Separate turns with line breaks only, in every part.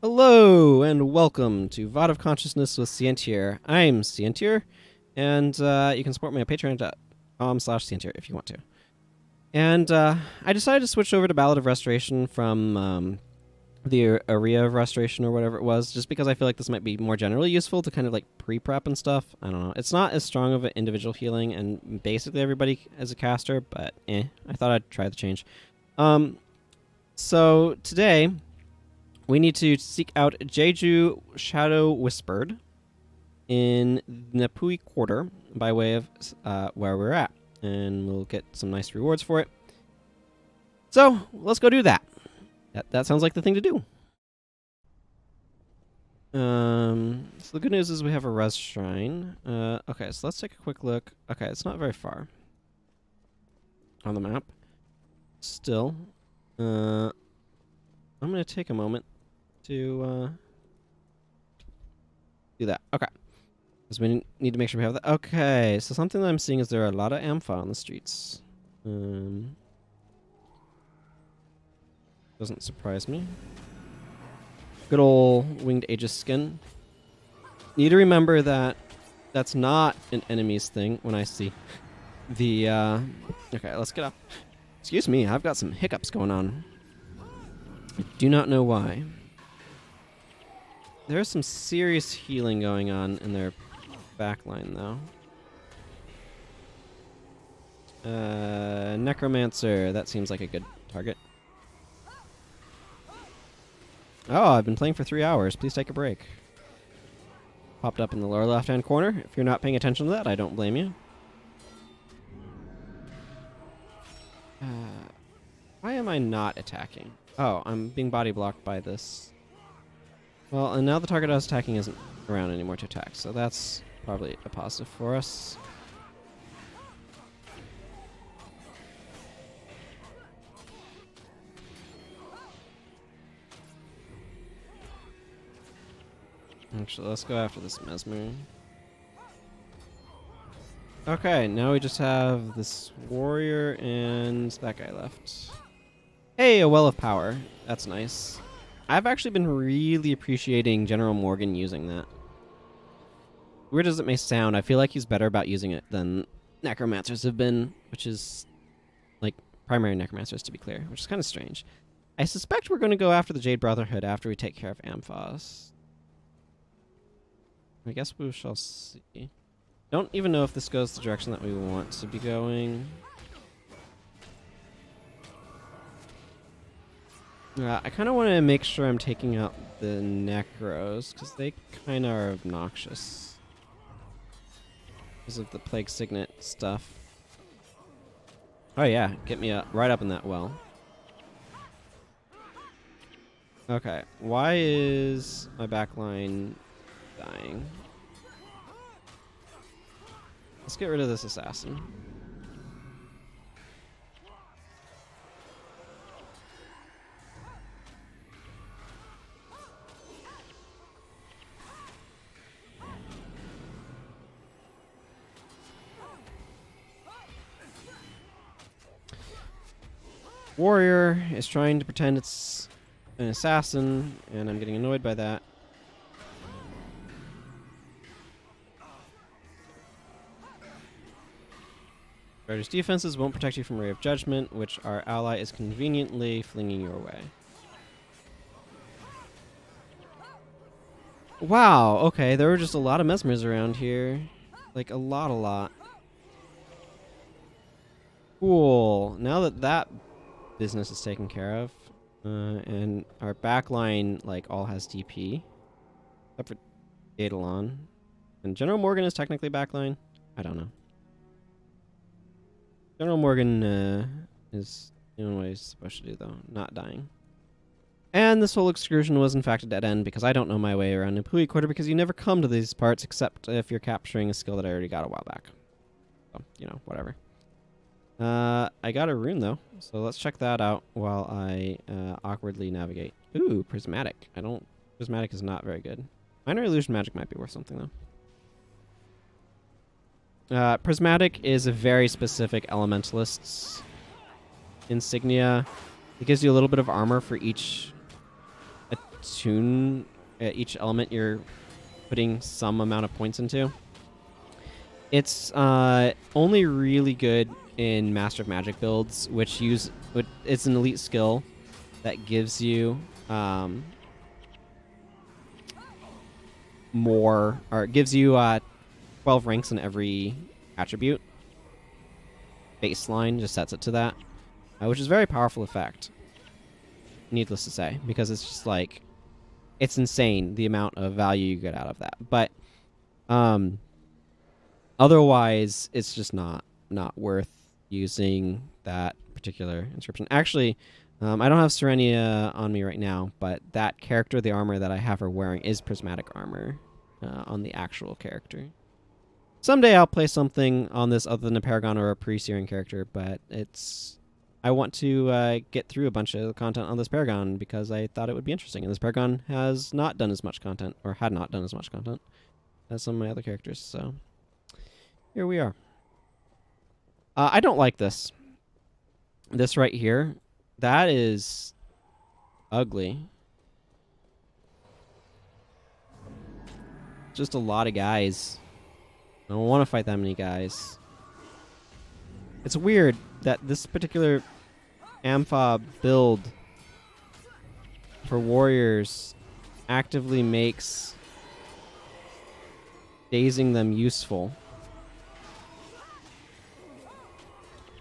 Hello and welcome to VOD of Consciousness with Sientir. I'm Sientir, and you can support me at patreon.com/Sientir if you want to. And I decided to switch over to Ballad of Restoration from the Area of Restoration or whatever it was, just because I feel like this might be more generally useful to kind of like pre-prep and stuff. I don't know. It's not as strong of an individual healing, and basically everybody is a caster, but I thought I'd try the change. So today we need to seek out Jeju Shadow Whispered in Napui Quarter by way of where we're at. And we'll get some nice rewards for it. So, let's go do that. That sounds like the thing to do. So the good news is we have a res shrine. Okay, so let's take a quick look. Okay, it's not very far on the map. Still, I'm going to take a moment to do that. Okay. Because we need to make sure we have that. Okay, so something that I'm seeing is there are a lot of Ampha on the streets. Doesn't surprise me. Good old winged Aegis skin. Need to remember that that's not an enemy's thing when I see the... Okay, let's get up. Excuse me, I've got some hiccups going on. I do not know why. There's some serious healing going on in their backline, though. Necromancer. That seems like a good target. Oh, I've been playing for 3 hours. Please take a break. Popped up in the lower left-hand corner. If you're not paying attention to that, I don't blame you. Why am I not attacking? Oh, I'm being body blocked by this. Well, and now the target I was attacking isn't around anymore to attack, so that's probably a positive for us. Actually, let's go after this Mesmer. Okay, now we just have this warrior and that guy left. Hey, a Well of Power. That's nice. I've actually been really appreciating General Morgan using that. Weird as it may sound, I feel like he's better about using it than Necromancers have been, which is, like, primary Necromancers, to be clear, which is kind of strange. I suspect we're going to go after the Jade Brotherhood after we take care of Amphos. I guess we shall see. Don't even know if this goes the direction that we want to be going. I kind of want to make sure I'm taking out the Necros, because they kind of are obnoxious. Because of the Plague Signet stuff. Oh yeah, get me right up in that well. Okay, why is my backline dying? Let's get rid of this assassin. Warrior is trying to pretend it's an assassin, and I'm getting annoyed by that. Rider's defenses won't protect you from Ray of Judgment, which our ally is conveniently flinging your way. Wow, okay, there were just a lot of Mesmers around here. Like, a lot. Cool. Now that that business is taken care of, and our backline, like, all has DP, except for Daedalon. And General Morgan is technically backline? I don't know. General Morgan is doing what he's supposed to do, though. Not dying. And this whole excursion was, in fact, a dead end, because I don't know my way around Napui Quarter, because you never come to these parts except if you're capturing a skill that I already got a while back. So, you know, whatever. I got a rune, though, so let's check that out while I awkwardly navigate. Ooh, Prismatic. Prismatic is not very good. Minor Illusion Magic might be worth something, though. Prismatic is a very specific Elementalist's insignia. It gives you a little bit of armor for each tune each element you're putting some amount of points into. It's only really good in Master of Magic builds, which it's an elite skill that gives you more, or it gives you 12 ranks in every attribute. Baseline just sets it to that, which is a very powerful effect, needless to say, because it's just like, it's insane the amount of value you get out of that. But otherwise, it's just not worth using that particular inscription. Actually, I don't have Serenia on me right now, but that character, the armor that I have her wearing, is prismatic armor on the actual character. Someday I'll play something on this other than a Paragon or a pre-Syrian character, but I want to get through a bunch of content on this Paragon because I thought it would be interesting. And this Paragon has not done as much content, or had not done as much content as some of my other characters, so here we are. I don't like this. This right here, that is ugly. Just a lot of guys. I don't want to fight that many guys. It's weird that this particular Amphob build for warriors actively makes dazing them useful.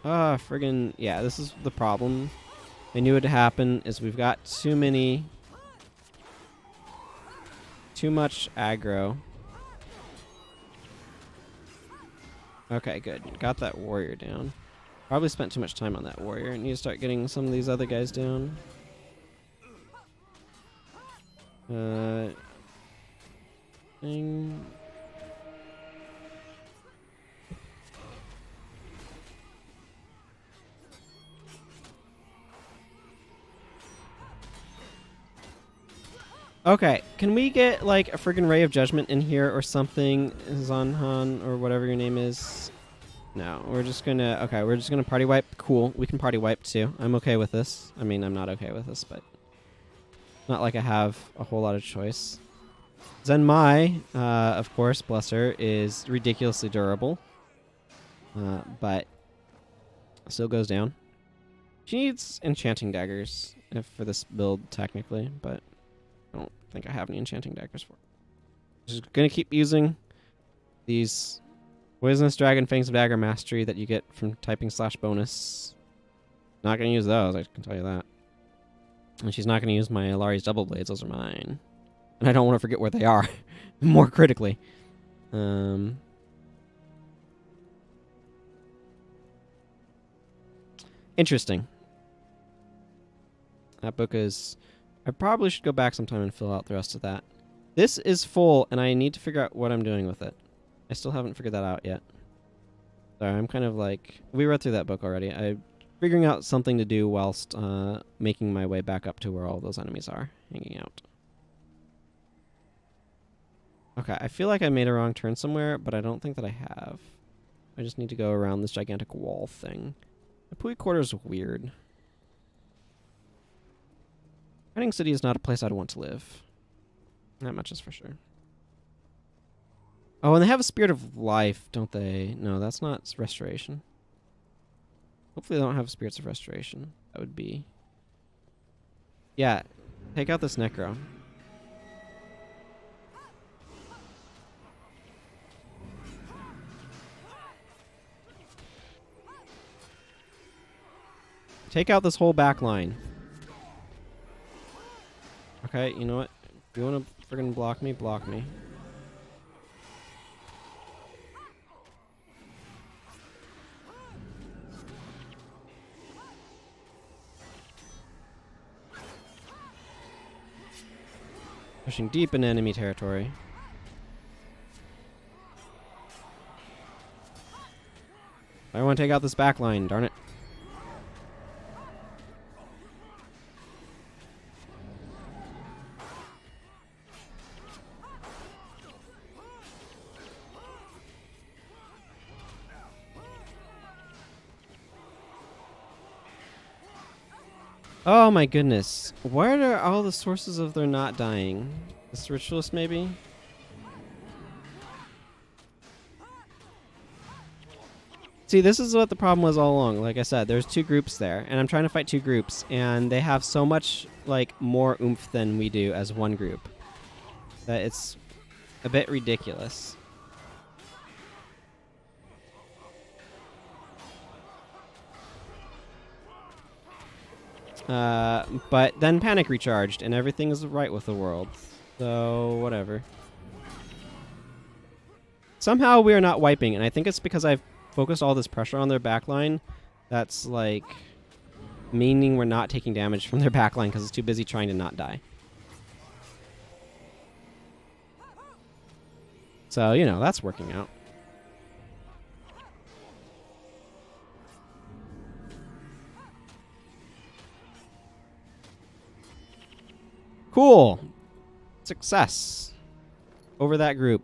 Friggin', yeah, this is the problem. I knew it would happen, is we've got too much aggro. Okay, good. Got that warrior down. Probably spent too much time on that warrior. Need to start getting some of these other guys down. Thing. Okay, can we get like a friggin' Ray of Judgment in here or something? Zanhan or whatever your name is. No, we're just gonna, okay, we're just gonna party wipe. Cool, we can party wipe too. I'm okay with this. I mean, I'm not okay with this, but not like I have a whole lot of choice. Zen Mai, of course, bless her, is ridiculously durable. But still goes down. She needs enchanting daggers for this build, technically, but I don't think I have any enchanting daggers for it. Just gonna keep using these Poisonous Dragon Fangs of Dagger Mastery that you get from typing /bonus. Not gonna use those, I can tell you that. And she's not gonna use my Alari's Double Blades, those are mine. And I don't want to forget where they are, more critically. Interesting. That book is... I probably should go back sometime and fill out the rest of that. This is full, and I need to figure out what I'm doing with it. I still haven't figured that out yet. Sorry, I'm kind of like... We read through that book already. I'm figuring out something to do whilst making my way back up to where all those enemies are hanging out. Okay, I feel like I made a wrong turn somewhere, but I don't think that I have. I just need to go around this gigantic wall thing. The Pui Quarter is weird. Fighting City is not a place I'd want to live. That much is for sure. Oh, and they have a Spirit of Life, don't they? No, that's not Restoration. Hopefully they don't have Spirits of Restoration. That would be... Yeah, take out this Necro. Take out this whole back line. Okay, you know what? If you want to friggin' block me, block me. Pushing deep into enemy territory. I want to take out this back line, darn it. Oh my goodness. What are all the sources of their not dying? This ritualist, maybe? See, this is what the problem was all along. Like I said, there's two groups there, and I'm trying to fight two groups, and they have so much, like, more oomph than we do as one group that it's a bit ridiculous. But then Panic recharged, and everything is right with the world. So, whatever. Somehow we are not wiping, and I think it's because I've focused all this pressure on their backline. That's, like, meaning we're not taking damage from their backline because it's too busy trying to not die. So, you know, that's working out. Cool. Success. Over that group.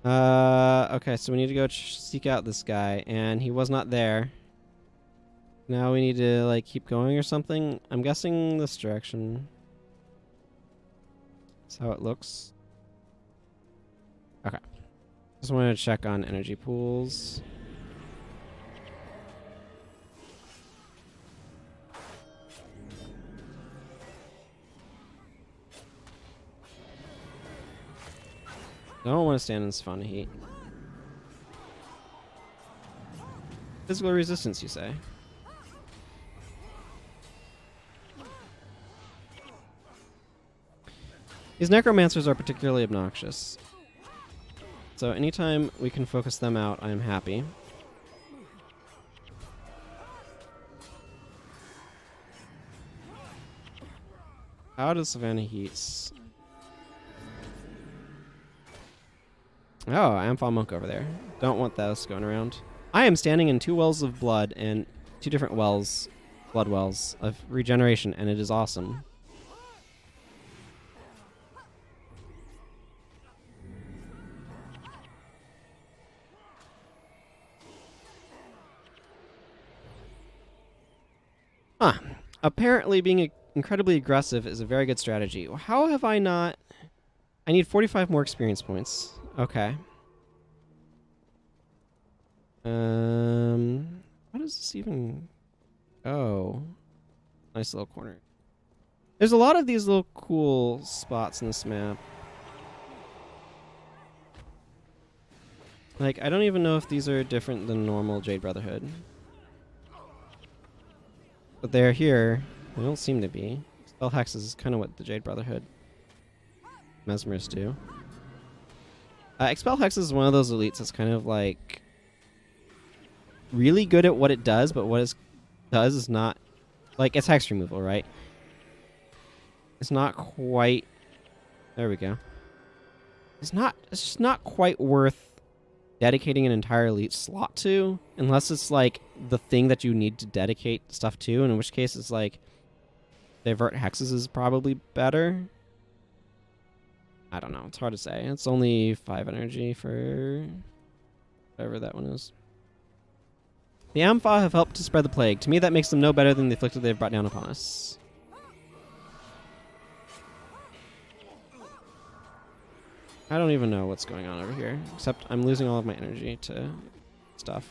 Okay, so we need to go seek out this guy, and he was not there. Now we need to, like, keep going or something. I'm guessing this direction. That's how it looks. Okay. Just wanted to check on energy pools. I don't want to stand in this fun heat. Physical resistance, you say? These necromancers are particularly obnoxious. So anytime we can focus them out, I am happy. How does Savannah heats? Oh, Ampha Monk over there. Don't want those going around. I am standing in 2 wells of blood and 2 different wells, blood wells of regeneration, and it is awesome. Huh. Apparently being incredibly aggressive is a very good strategy. How have I not... I need 45 more experience points. Okay. How does this even... Oh. Nice little corner. There's a lot of these little cool spots in this map. Like, I don't even know if these are different than normal Jade Brotherhood. But they're here. They don't seem to be. Spell Hexes is kind of what the Jade Brotherhood Mesmerists do. Expel Hex is one of those elites that's kind of like really good at what it does, but what it does is not like it's hex removal, right? It's not quite. There we go. It's just not quite worth dedicating an entire elite slot to, unless it's like the thing that you need to dedicate stuff to, and in which case it's like Divert Hexes is probably better. I don't know. It's hard to say. It's only 5 energy for whatever that one is. The Ampha have helped to spread the plague. To me, that makes them no better than the afflicted they've brought down upon us. I don't even know what's going on over here, except I'm losing all of my energy to stuff.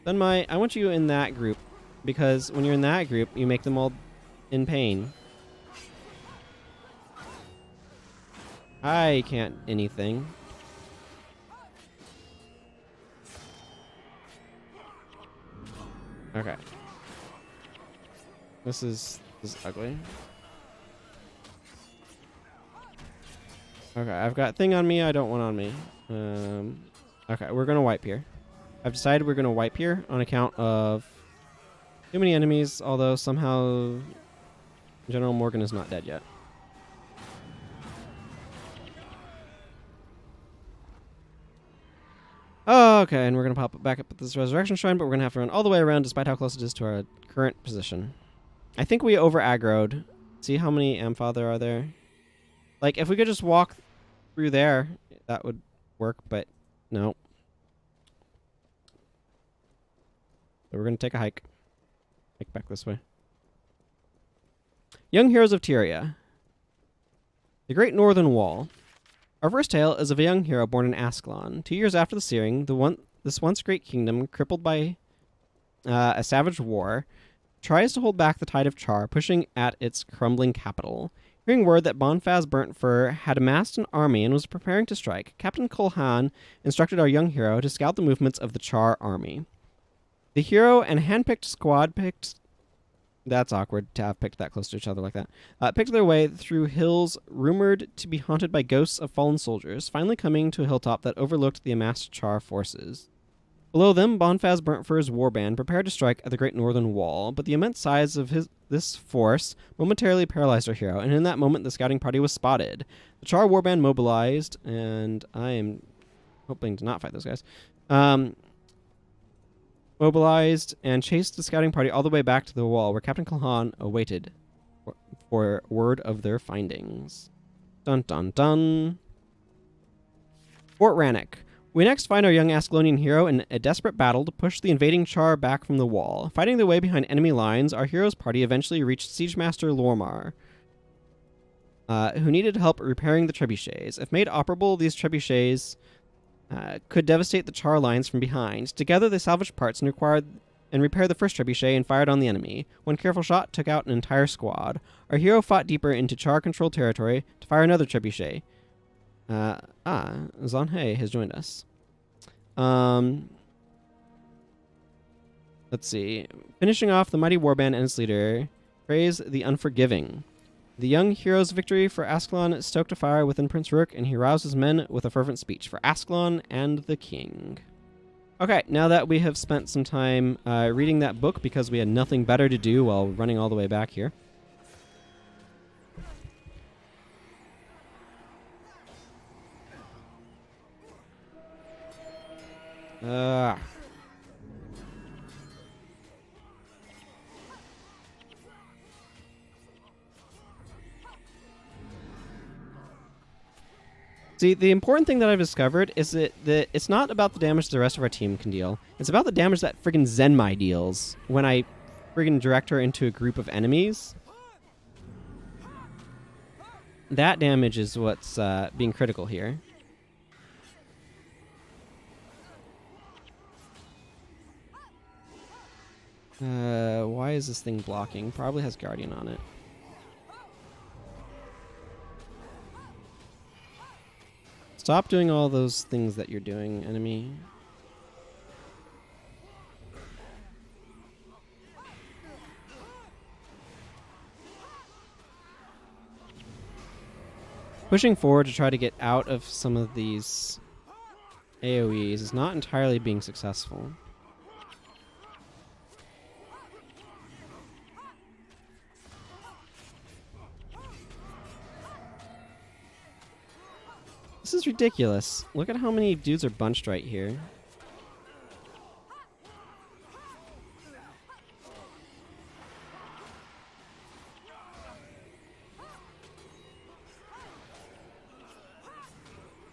Then I want you in that group, because when you're in that group, you make them all in pain. I can't anything. Okay. This is ugly. Okay, I've got thing on me I don't want on me. Okay, we're gonna wipe here. I've decided we're gonna wipe here on account of too many enemies, although somehow General Morgan is not dead yet. Oh, okay, and we're going to pop back up at this Resurrection Shrine, but we're going to have to run all the way around despite how close it is to our current position. I think we over-aggroed. See how many Ampha there are there? Like, if we could just walk through there, that would work, but no. So we're going to take a hike. Hike back this way. Young Heroes of Tyria. The Great Northern Wall. Our first tale is of a young hero born in Ascalon. 2 years after the searing, this once great kingdom, crippled by a savage war, tries to hold back the tide of Char, pushing at its crumbling capital. Hearing word that Bonfaz Burntfur had amassed an army and was preparing to strike, Captain Kulhan instructed our young hero to scout the movements of the Char army. The hero and hand-picked squad that's awkward to have picked that close to each other like that. Picked their way through hills rumored to be haunted by ghosts of fallen soldiers, finally coming to a hilltop that overlooked the amassed Char forces. Below them, Bonfaz Burntfur's warband prepared to strike at the Great Northern Wall, but the immense size of this force momentarily paralyzed our hero, and in that moment the scouting party was spotted. The Char warband mobilized, and I am hoping to not fight those guys, mobilized and chased the scouting party all the way back to the wall, where Captain Kulhan awaited for word of their findings. Dun dun dun. Fort Rannoch. We next find our young Ascalonian hero in a desperate battle to push the invading Char back from the wall. Fighting their way behind enemy lines, our hero's party eventually reached Siegemaster Lormar, who needed help repairing the trebuchets. If made operable, these trebuchets could devastate the Char lines from behind. Together, they salvaged parts and repaired the first trebuchet and fired on the enemy. One careful shot took out an entire squad. Our hero fought deeper into Char-controlled territory to fire another trebuchet. Zanhe has joined us. Let's see. Finishing off the mighty warband and its leader, praise the unforgiving. The young hero's victory for Ascalon stoked a fire within Prince Rook, and he roused his men with a fervent speech for Ascalon and the king. Okay, now that we have spent some time reading that book because we had nothing better to do while running all the way back here, see, the important thing that I've discovered is that it's not about the damage the rest of our team can deal. It's about the damage that friggin' Zenmai deals when I friggin' direct her into a group of enemies. That damage is what's being critical here. Why is this thing blocking? Probably has Guardian on it. Stop doing all those things that you're doing, enemy. Pushing forward to try to get out of some of these AoEs is not entirely being successful. This is ridiculous. Look at how many dudes are bunched right here.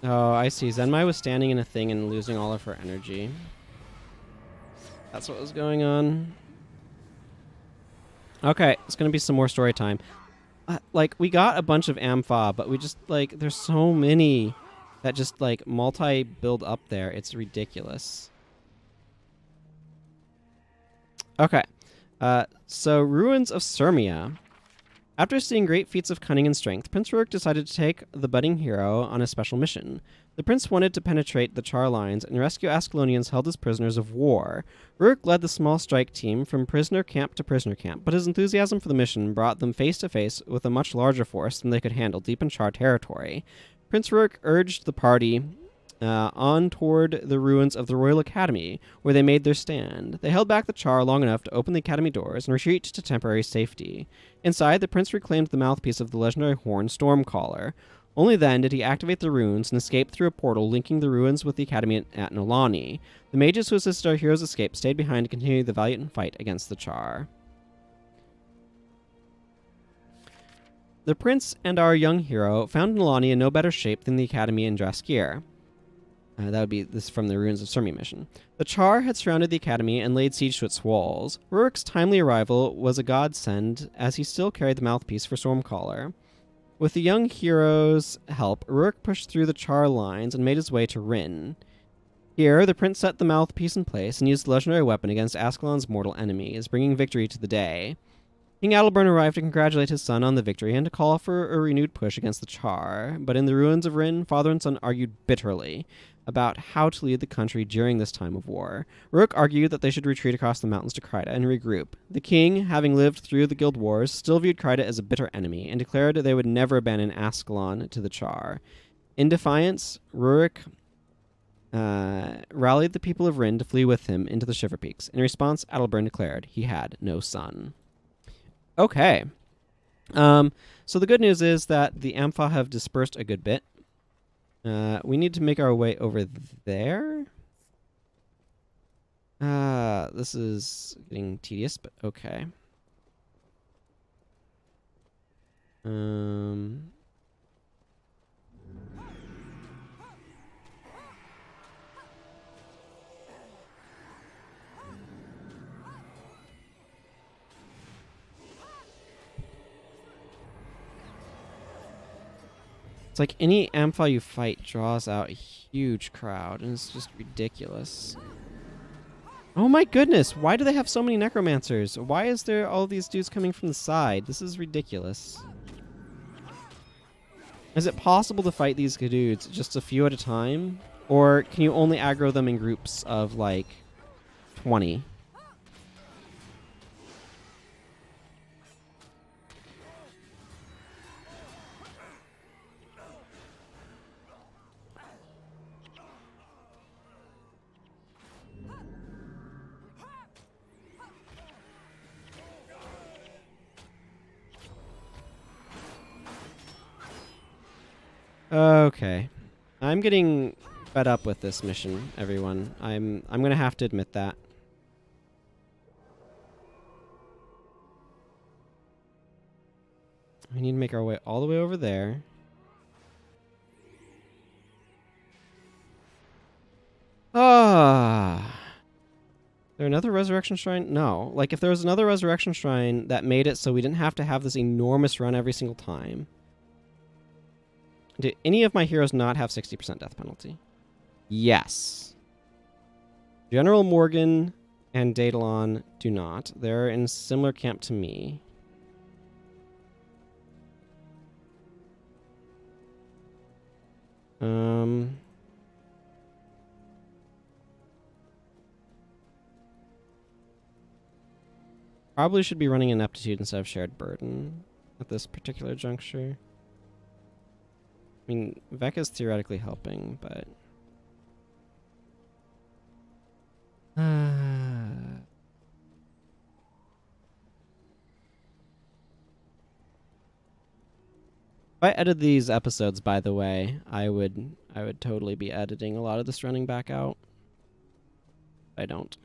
Oh, I see. Zenmai was standing in a thing and losing all of her energy. That's what was going on. Okay, it's going to be some more story time. Like, we got a bunch of Ampha, but we just, like, there's so many that just, like, multi-build up there. It's ridiculous. Okay. So, Ruins of Sirmia. After seeing great feats of cunning and strength, Prince Rurik decided to take the budding hero on a special mission. The prince wanted to penetrate the Char lines and rescue Ascalonians held as prisoners of war. Rurik led the small strike team from prisoner camp to prisoner camp, but his enthusiasm for the mission brought them face to face with a much larger force than they could handle deep in Char territory. Prince Rurik urged the party on toward the ruins of the Royal Academy, where they made their stand. They held back the Char long enough to open the academy doors and retreat to temporary safety. Inside, the prince reclaimed the mouthpiece of the legendary horn, Stormcaller. Only then did he activate the runes and escape through a portal linking the ruins with the academy at Nolani. The mages who assisted our hero's escape stayed behind to continue the valiant fight against the Char. The prince and our young hero found Nolani in no better shape than the academy in Draskir. That would be this from the Ruins of Surmi mission. The Char had surrounded the academy and laid siege to its walls. Rurik's timely arrival was a godsend, as he still carried the mouthpiece for Stormcaller. With the young hero's help, Rurik pushed through the Char lines and made his way to Rin. Here, the prince set the mouthpiece in place and used the legendary weapon against Ascalon's mortal enemies, bringing victory to the day. King Adalbern arrived to congratulate his son on the victory and to call for a renewed push against the Char, but in the ruins of Rin, father and son argued bitterly about how to lead the country during this time of war. Rurik argued that they should retreat across the mountains to Kryta and regroup. The king, having lived through the guild wars, still viewed Kryta as a bitter enemy and declared they would never abandon Ascalon to the Char. In defiance, Rurik rallied the people of Rin to flee with him into the Shiver Peaks. In response, Adalbern declared he had no son. Okay. So the good news is that the Ampha have dispersed a good bit. We need to make our way over there. This is getting tedious, but okay. It's like any Ampha you fight draws out a huge crowd, and it's just ridiculous. Oh my goodness, why do they have so many necromancers? Why is there all these dudes coming from the side? This is ridiculous. Is it possible to fight these dudes just a few at a time? Or can you only aggro them in groups of like 20? Okay. I'm getting fed up with this mission, everyone. I'm going to have to admit that. We need to make our way all the way over there. Ah. Is there another resurrection shrine? No. Like, if there was another resurrection shrine that made it so we didn't have to have this enormous run every single time. Do any of my heroes not have 60% death penalty? Yes. General Morgan and Daedalon do not. They're in a similar camp to me. Probably should be running ineptitude instead of shared burden at this particular juncture. I mean, Vecca's theoretically helping, but... If I edited these episodes, by the way, I would totally be editing a lot of this running back out. I don't.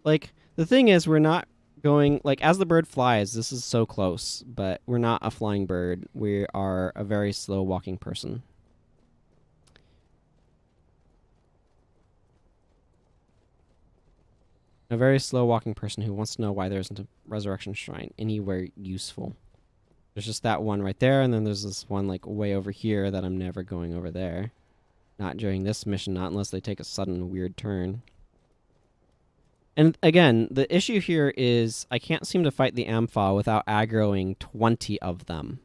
Like, the thing is, we're not going, like, as the bird flies, this is so close, but we're not a flying bird. We are a very slow walking person. A very slow walking person who wants to know why there isn't a resurrection shrine anywhere useful. There's just that one right there, and then there's this one, like, way over here that I'm never going over there. Not during this mission, not unless they take a sudden weird turn. And again, the issue here is I can't seem to fight the Ampha without aggroing 20 of them.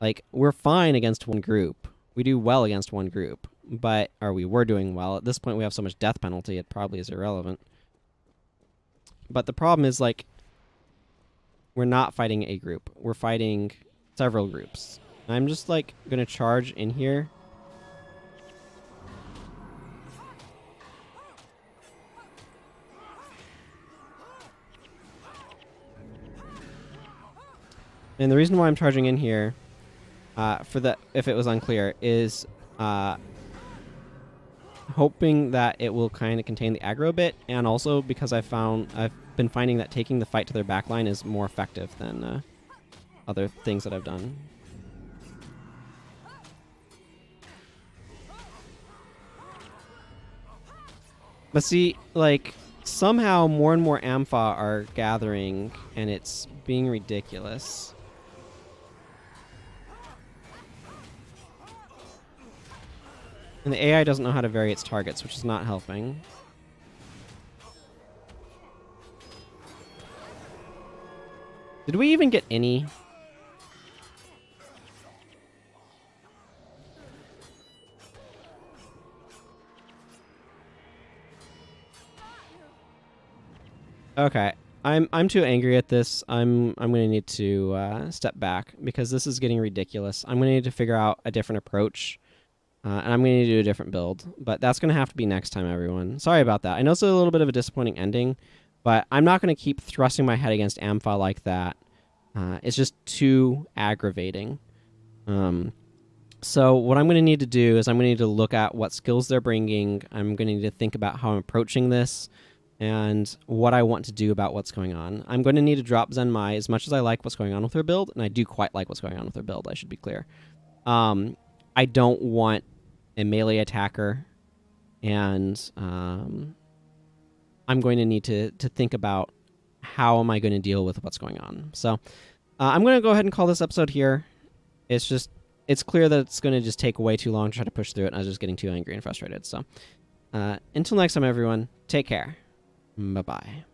Like, we're fine against one group. We do well against one group. But, or we were doing well. At this point, we have so much death penalty, it probably is irrelevant. But the problem is, like, we're not fighting a group. We're fighting several groups. I'm just, like, going to charge in here. And the reason why I'm charging in here, if it was unclear, is hoping that it will kind of contain the aggro bit, and also because I've been finding that taking the fight to their backline is more effective than other things that I've done. But see, like, somehow more and more Ampha are gathering, and it's being ridiculous. And the AI doesn't know how to vary its targets, which is not helping. Did we even get any? Okay, I'm too angry at this. I'm gonna need to step back because this is getting ridiculous. I'm gonna need to figure out a different approach, and I'm gonna need to do a different build. But that's gonna have to be next time, everyone. Sorry about that. I know it's a little bit of a disappointing ending, but I'm not gonna keep thrusting my head against Ampha like that. It's just too aggravating. So what I'm going to need to do is I'm going to need to look at what skills they're bringing. I'm going to need to think about how I'm approaching this and what I want to do about what's going on. I'm going to need to drop Zenmai as much as I like what's going on with her build, and I do quite like what's going on with her build, I should be clear. I don't want a melee attacker, and I'm going to need to think about how am I going to deal with what's going on. So I'm going to go ahead and call this episode here. It's clear that it's going to just take way too long to try to push through it, and I was just getting too angry and frustrated. So until next time, everyone, take care. Bye-bye.